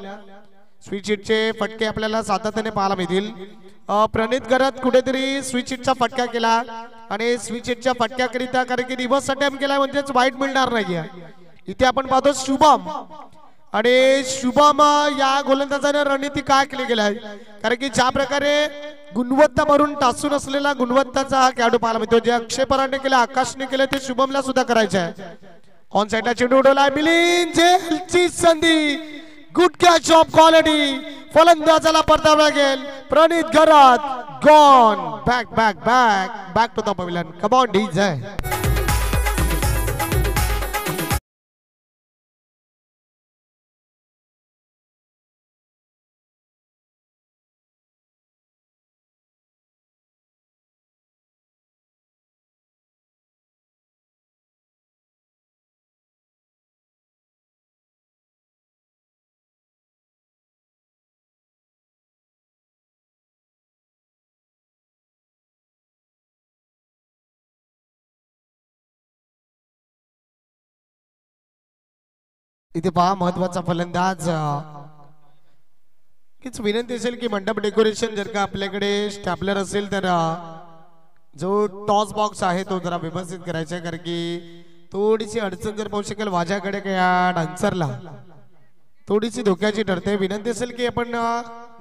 स्विच हिटचे फटके आपल्याला सातत्याने पाहायला मिळतील. प्रणित घरत कुठेतरी स्विच हिटचा फटका केला आणि स्विच हिटच्या फटक्याकरिता कारण की रिव्हर्स अटेम्प्ट केला म्हणजेच वाईट मिळणार नाहीये. इथे आपण पाहतो शुभम आणि शुभम या गोलंदाजाने रणनीती काय केली गेलाय, कारण की ज्या प्रकारे गुणवत्ता भरून टासून असलेला गुणवत्ताचा हा खेळाडू पाहायला मिळतो. जे अक्षय पराडने केलं, आकाशने केलं, ते शुभमला सुद्धा करायचं आहे. ऑन साइडला चेंडू उडवलाय, मिलिंद जेलची संधी, गुड कॅच ऑफ क्वालिटी, फलंदाजाला परतावा लागेल. प्रणित घरात gone, back back back back to the pavilion. Come on DJ. इथे पहा महत्वाचा फलंदाज. हीच विनंती असेल की मंडप डेकोरेशन जर का आपल्याकडे स्टॅपलर असेल तर जो टॉस बॉक्स आहे तो जरा व्यवस्थित करायचा आहे, कारण की थोडीशी अडचण जर पाहू शकेल माझ्याकडे या डान्सरला थोडीशी धोक्याची ठरते. विनंती असेल की आपण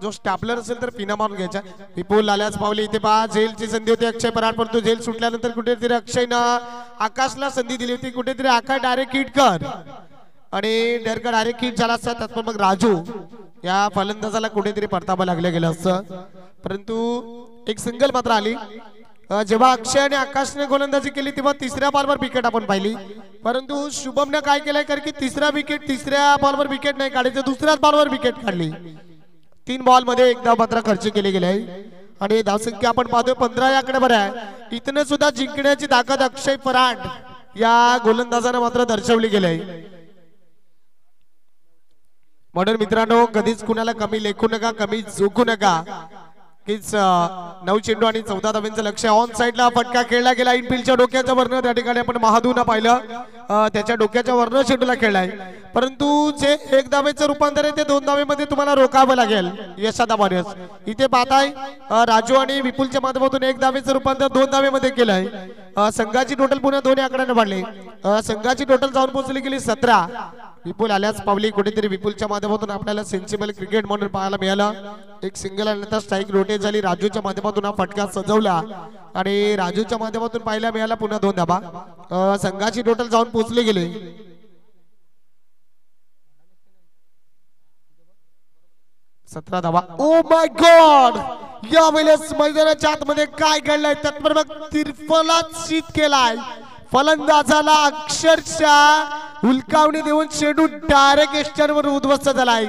जो स्टॅपलर असेल तर पिना मारून घ्यायचा. विपुल लाल्याच पावली इथे पहा झेलची संधी होती अक्षय पराड परंतु झेल सुटल्यानंतर कुठेतरी अक्षयनं आकाशला संधी दिली होती. कुठेतरी आकाश डायरेक्ट हिट कर आणि डायरेक्ट हिट झाला असता त्यात मग राजू या फलंदाजाला कुठेतरी परतावा लागलं गेलं असतं. परंतु एक सिंगल मात्र आली. जेव्हा अक्षय आणि आकाशने गोलंदाजी केली तेव्हा तिसऱ्या बॉलवर विकेट आपण पाहिली. परंतु शुभमने काय केलंय कारण की तिसऱ्या बॉलवर विकेट नाही काढायचं दुसऱ्याच बॉलवर विकेट काढली. 3 बॉल मध्ये 1 धाव मात्र खर्च केले गेले आणि धावसंख्या आपण पाहतोय 15 या आकड्यावर आहे. इथनं सुद्धा जिंकण्याची ताकद अक्षय पराड या गोलंदाजाने मात्र दर्शवली गेली. म्हणून मित्रांनो कधीच कुणाला कमी लेखू नका कमी झोकू नका. 9 चेंडू आणि 14 धावांचं लक्ष. ऑन साइडला फटका खेळला गेला इनफिल्डच्या डोक्याच्या वरनं त्या ठिकाणी आपण महादूना पाहिलं त्याच्या डोक्याच्या वरनं चेंडूला खेळलाय. परंतु जे 1 धावेचं रूपांतर आहे ते 2 धावेमध्ये तुम्हाला रोखावं लागेल यशादाबारस. इथे पाहताय राजू आणि विपुलच्या माध्यमातून 1 धावेचं रूपांतर 2 धावेमध्ये केलंय. संघाची टोटल पुन्हा 2 आकड्याने वाढले. संघाची टोटल जाऊन पोहोचली गेली 17. विपुल आल्याच पावली कुठेतरी विपुलच्या माध्यमातून आपल्याला सेन्सिबल क्रिकेट म्हणून पाहायला मिळालं. एक सिंगल आल्यानंतर स्ट्राईक रोटेट झाली. राजूच्या माध्यमातून हा फटका सजवला आणि राजूच्या माध्यमातून पाहायला मिळाला पुन्हा 2 धाबा. संघाची टोटल जाऊन पोहोचली गेली 17 धाबा. ओ माय गॉड यावेळेस मैदानाच्या आतमध्ये काय घडलंय तत्पर मग तिरफलाच शीत केलाय. फलंदाजाला अक्षरशः हुलकावणी देऊन चेंडू डायरेक्ट एस्टरवर उद्ध्वस्त झालाय.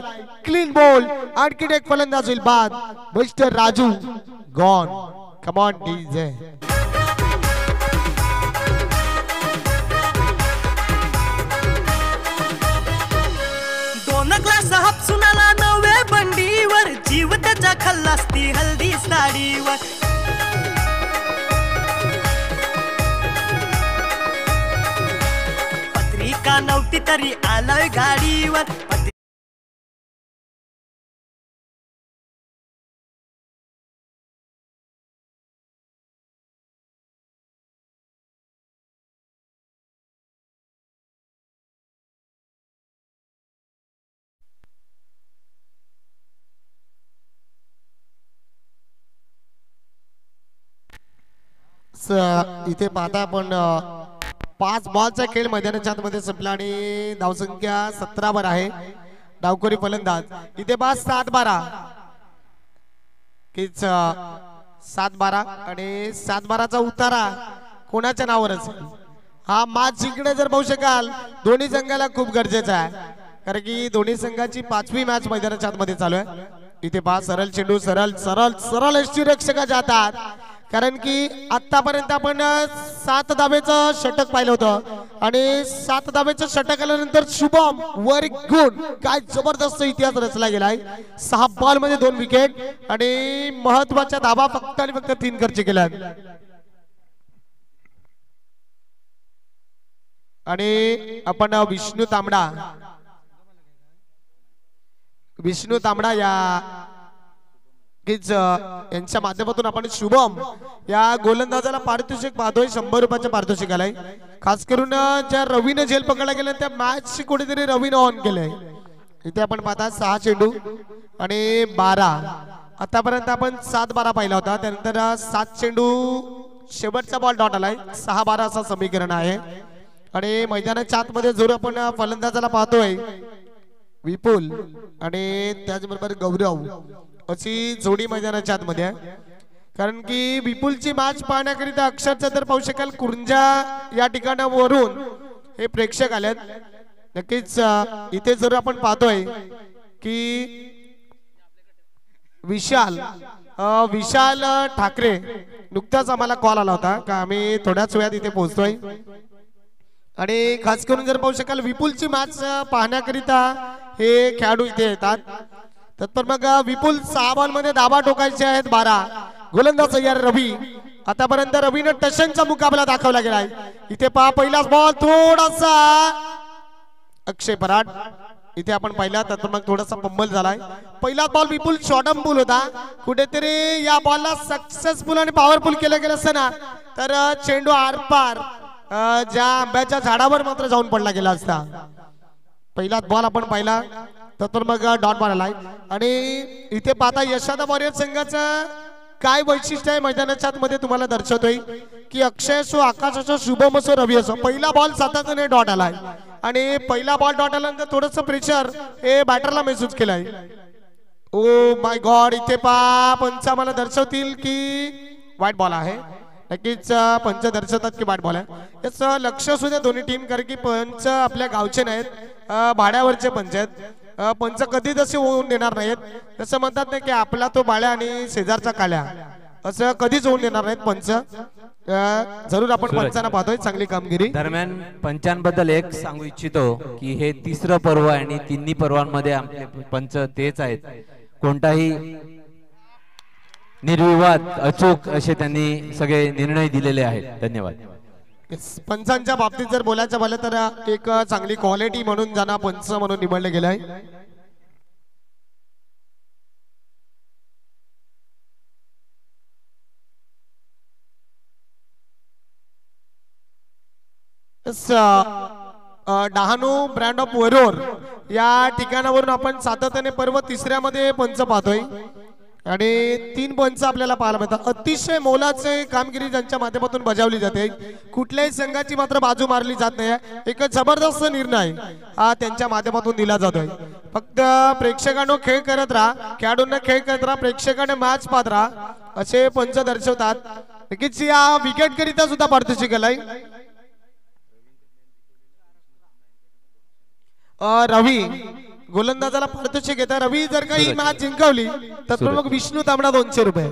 क्लीन बॉल आणखी एक फलंदाज होईल बाद. Mister Raju gone. Come on DJ. दोन ग्लास हापसुनाला 9व्या बंडीवर जीव त्याच्या खल्लासती हल्दी साडीवर. पत्रिका नव्हती तरी आलोय गाडीवर. इथे पाहता आपण 5 बॉलचा खेळ मैदानाच्या आतमध्ये संपला आणि धावसंख्या 17 वर आहे. डावखोरी फलंदाज इथे 7-12 किच 7-12 आणि 7-12चा उतारा कोणाच्या नावावर असेल हा मॅच जिंकणे जर पाहू शकाल दोन्ही संघाला खूप गरजेचं आहे कारण की दोन्ही संघाची 5वी मॅच मैदानाच्या आतमध्ये चालू आहे. इथे सरळ चेंडू सरळ यष्टीरक्षक जातात कारण की आतापर्यंत आपण 7 धावेचं षटक पाहिलं होतं आणि 7 धावेचं षटक आल्यानंतर शुभम व्हेरी गुड काय जबरदस्त इतिहास रचला गेलाय. 6 बॉल मध्ये 2 विकेट आणि महत्वाच्या धावा फक्त आणि फक्त 3 खर्च केल्या आणि आपण विष्णू तांबडा या यांच्या माध्यमातून आपण शुभम या गोलंदाजाला पारितोषिक पाहतोय. 100 रुपयाचं पारितोषिक आलंय. खास करून ज्या रवीने झेल पकडला गेला त्या मॅच कुठेतरी रवीने ऑन केलंय. इथे आपण पाहता 6 चेंडू आणि 12 आतापर्यंत आपण 7-12 पाहिला होता त्यानंतर 7 चेंडू शेवटचा बॉल डॉट आलाय 6-12 असं समीकरण आहे आणि मैदानाच्या आतमध्ये जरूर आपण फलंदाजाला पाहतोय विपुल आणि त्याचबरोबर गौरव अशी जोडी मैदानाच्या आतमध्ये आहे कारण की विपुलची मॅच पाहण्याकरिता अक्षरशः तर पाहू शकाल कुंजा या ठिकाणावरून हे प्रेक्षक आलेत. नक्कीच इथे जर आपण पाहतोय की विशाल ठाकरे नुकताच आम्हाला कॉल आला होता का आम्ही थोड्याच वेळात इथे पोहोचतोय आणि खास करून जर पाहू शकाल विपुलची मॅच पाहण्याकरिता हे खेळाडू इथे येतात. तत्पर मग विपुल 6 बॉल मध्ये धावा ठोकायचे आहेत 12. गोलंदाज तयार रवी. आतापर्यंत रवीने टशनचा मुकाबला दाखवला गेलाय. इथे पहा पहिलाच बॉल थोडासा अक्षय पराड इथे आपण पाहिला तत्पर मग थोडासा पंबल झालाय. पहिलाच बॉल विपुल शॉर्टम बॉल होता कुठेतरी या बॉलला सक्सेसफुल आणि पॉवरफुल केलं गेलं असतं ना तर चेंडू आरपार ज्या आंब्याच्या झाडावर मात्र जाऊन पडला गेला असता. पहिला बॉल आपण पाहिला तर मग डॉट मारलाय. आणि इथे पाहता यशोदा वॉरियर संघाचं काय वैशिष्ट्य आहे मैदानाच्या आतमध्ये तुम्हाला दर्शवतोय की अक्षय असो, आकाश असो, शुभम असो, रवी असो, पहिला बॉल सातत्याने डॉट आलाय. आणि पहिला बॉल डॉट आल्यानंतर थोडंसं प्रेशर हे बॅटरला महसूस केलंय. ओ माय गॉड, इथे पंच आम्हाला दर्शवतील की वाईट बॉल आहे. नक्कीच पंच दर्शवतात की वाईट बॉल आहे. याचं लक्ष असू द्या दोन्ही टीम, कारण की पंच आपल्या गावचे नाहीत, भाड्यावरचे पंच आहेत. पंच कधी तसे होऊन देणार नाहीत. तसं म्हणतात ना की आपला तो बाळ्या आणि शेजारचा काल्या, असं कधीच होऊन देणार नाहीत पंच. जरूर आपण पंचांना पाहतोय चांगली कामगिरी. दरम्यान पंचांबद्दल एक सांगू इच्छितो की हे तिसरं पर्व आहे आणि तिन्ही पर्वांमध्ये आपले पंच तेच आहेत. कोणताही निर्विवाद अचूक असे त्यांनी सगळे निर्णय दिलेले आहेत. धन्यवाद. पंचांच्या बाबतीत जर बोलायचं झालं तर एक चांगली क्वालिटी म्हणून ज्यांना पंच म्हणून निवडले गेले आहे. डहाणू ब्रँड ऑफ वरोर या ठिकाणावरून आपण सातत्याने पर्व तिसऱ्यामध्ये पंच पाहतोय आणि 3 पंच आपल्याला पाहायला मिळतात. अतिशय मोलाचे कामगिरी ज्यांच्या माध्यमातून बजावली जाते. कुठल्याही संघाची मात्र बाजू मारली जात नाही. एक जबरदस्त निर्णय हा त्यांच्या माध्यमातून दिला जातोय. फक्त प्रेक्षकांनो खेळ करत राहा, खेळाडूंना खेळ करत राहा, प्रेक्षकांना मॅच पाहत राहा असे पंच दर्शवतात. नक्कीच या विकेट करिता सुद्धा पारितोषिक केलंय. रवी गोलंदाजाला पारितोषिक घेता. रवी जर का ही मॅच जिंकवली तर मग विष्णू तांबडा 200 रुपये.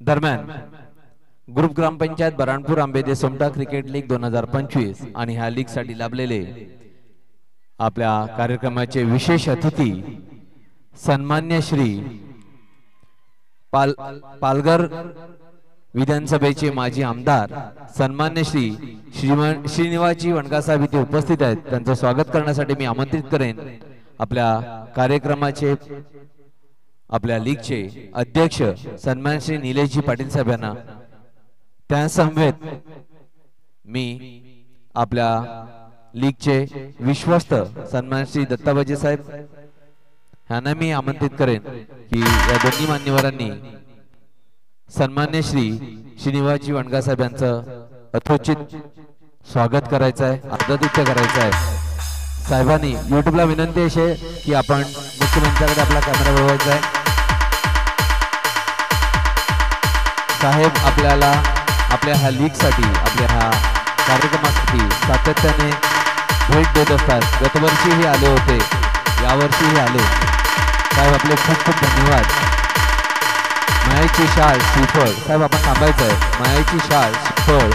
दरम्यान ग्रुप ग्रामपंचायत बराणपूर आंबेदे सोमटा क्रिकेट लीग 2025 आणि ह्या लीग साठी लाभलेले आपल्या कार्यक्रमाचे विशेष अतिथी सन्मान्य श्री पालघर विधानसभेचे माजी आमदार सन्मान्य श्री श्रीनिवासजी वणकासाहेब इथे उपस्थित आहेत. त्यांचं स्वागत करण्यासाठी मी आमंत्रित करेन आपल्या कार्यक्रमाचे आपल्या लीगचे अध्यक्ष सन्मान श्री निलेशजी पाटील साहेब यांना. त्या समवेत मी आपल्या लीगचे विश्वस्त सन्मान श्री दत्ताबाजी साहेब यांना मी आमंत्रित करेन की या दोन्ही मान्यवरांनी सन्मान्य श्री श्रीनिवासजी वणगा साहेब यांचं यथोचित स्वागत करायचं आहे, आदरातिथ्य करायचं आहे. साहेबांनी युट्यूबला विनंती अशी की आपण मुख्यमंत्र्याकडे आपला कॅमेरा वळवायचा आहे. साहेब आपल्याला आपल्या ह्या लीगसाठी आपल्या ह्या कार्यक्रमासाठी सातत्याने भेट देत असतात. गतवर्षीही आले होते, यावर्षीही आले. साहेब आपले खूप खूप धन्यवाद. मायाची शाळ श्रीफळ साहेब आपण थांबायचं आहे. मायाची शाळ श्रीफळ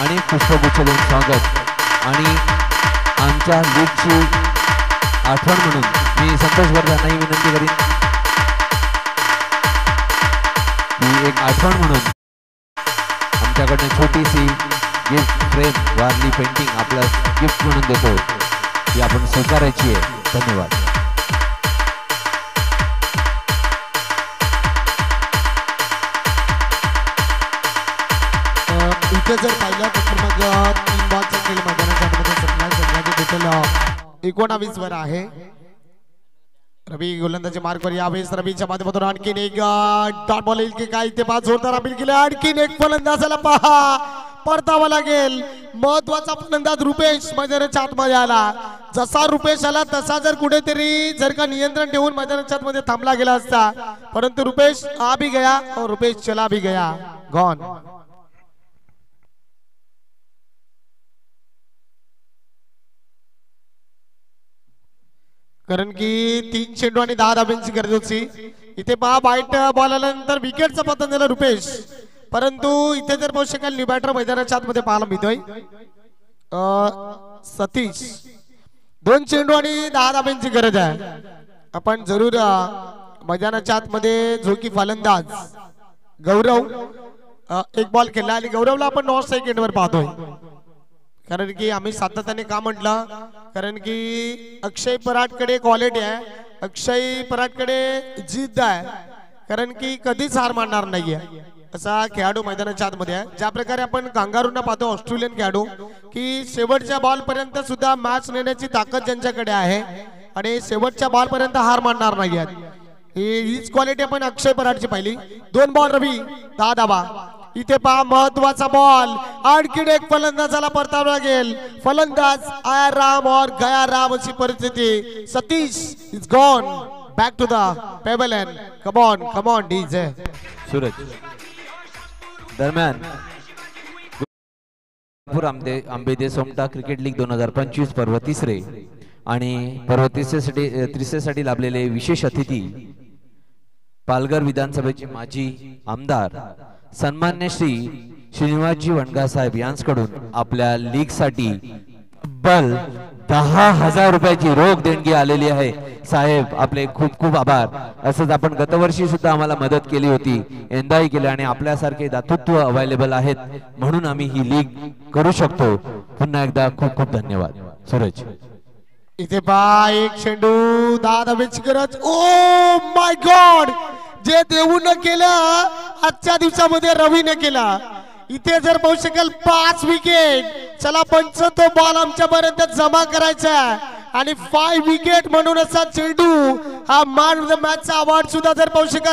आणि पुष्पगुच्छ देऊन स्वागत. आणि आमच्या लीगची आठवण म्हणून मी संतोष वर्धांनाही विनंती करीन की एक आठवण म्हणून आमच्याकडनं छोटीशी गिफ्ट फ्रेम वारली पेंटिंग आपल्या गिफ्ट म्हणून देतो, ती आपण स्वीकारायची आहे. धन्यवाद. इथे जर पाहिलं तर मग 3 बॉलचा खेळ मैदानाच्या मध्ये संपला. संघाचे टोटल 19 वर आहे. रवी गोलंदाजी मार्कवर यावेळेस रवीच्या माध्यमातून आणखीन एक डॉट बॉल येईल की काय. इथे 5 जोरदार अपील केले. आणखीन एक फलंदाजाला पहा परतावा लागेल. महत्वाचा फलंदाज रुपेश मैदानाच्या आतमध्ये आला. जसा रुपेश आला तसा जर कुठेतरी जर का नियंत्रण ठेवून मैदानाच्या आतमध्ये थांबला गेला असता, परंतु रुपेश आ भी गया और रुपेश चला भी गया. गॉन. कारण की 3 चेंडू आणि 10 धाब्यांची गरज होती. इथे पहा वाईट बॉल आल्यानंतर विकेटचं पतन झालं रुपेश. परंतु इथे जर पाहू शकाल न्यू बॅटर मैदानाच्या आतमध्ये पाहायला मिळतोय सतीश. 2 चेंडू आणि 10 धाब्यांची गरज आहे. आपण जरूर मैदानाच्या आतमध्ये जो की फलंदाज गौरव एक बॉल खेळला आणि गौरवला आपण नॉट सेकंड वर पाहतोय. कारण की आम्ही सातत्याने का म्हटलं, कारण की अक्षय पराटकडे क्वालिटी आहे, अक्षय पराटकडे जिद्द आहे. कारण की कधीच हार मानणार नाहीये. असा खेळाडू मैदानाच्या आतमध्ये आहे. ज्या प्रकारे आपण कांगारूंना पाहतो ऑस्ट्रेलियन खेळाडू की शेवटच्या बॉल पर्यंत सुद्धा मॅच नेण्याची ताकद ज्यांच्याकडे आहे आणि शेवटच्या बॉल पर्यंत हार मानणार नाही आहेत. हीच क्वालिटी आपण अक्षय पराडची पाहिली. 2 बॉल रवी 10 धावा. इथे पहा महत्वाचा बॉल. आणखी एक फलंदाजाला परतावं लागेल. फलंदाज आया राम और गया राम अशी परिस्थिती. Satish is gone back to the pavilion. Come on DJ. Suraj दरम्यान आंबेदे सोमटा क्रिकेट लीग 2025 पर्व 3 आणि पर्व 3 साठी लाभलेले विशेष अतिथी पालघर विधानसभेचे माजी आमदार सन्मान्य श्री श्रीनिवासजी वणगा साहेब यांच्याकडून आपल्या लीग साठी तब्बल 10,000 रुपयाची रोख देणगी आलेली आहे. साहेब आपले खूप खूप आभार. असंच आपण गतवर्षी सुद्धा आम्हाला मदत केली होती, यंदाही केली आणि आपल्यासारखे दातृत्व अवेलेबल आहेत म्हणून आम्ही ही लीग करू शकतो. पुन्हा एकदा खूप खूप धन्यवाद. सूरज इथे पहा एक चेंडू 10 धावेची गरज. ओ माय गॉड, जे देऊन केलं आजच्या दिवसामध्ये रवीने केला. इथे जर पाहू शकाल 5 विकेट. चला पंच तो बॉल आमच्यापर्यंत जमा करायचा आणि 5 विकेट म्हणून असा चेंडू हा मॅन ऑफ द मॅचचा अवॉर्ड सुद्धा जर पाहू शकाल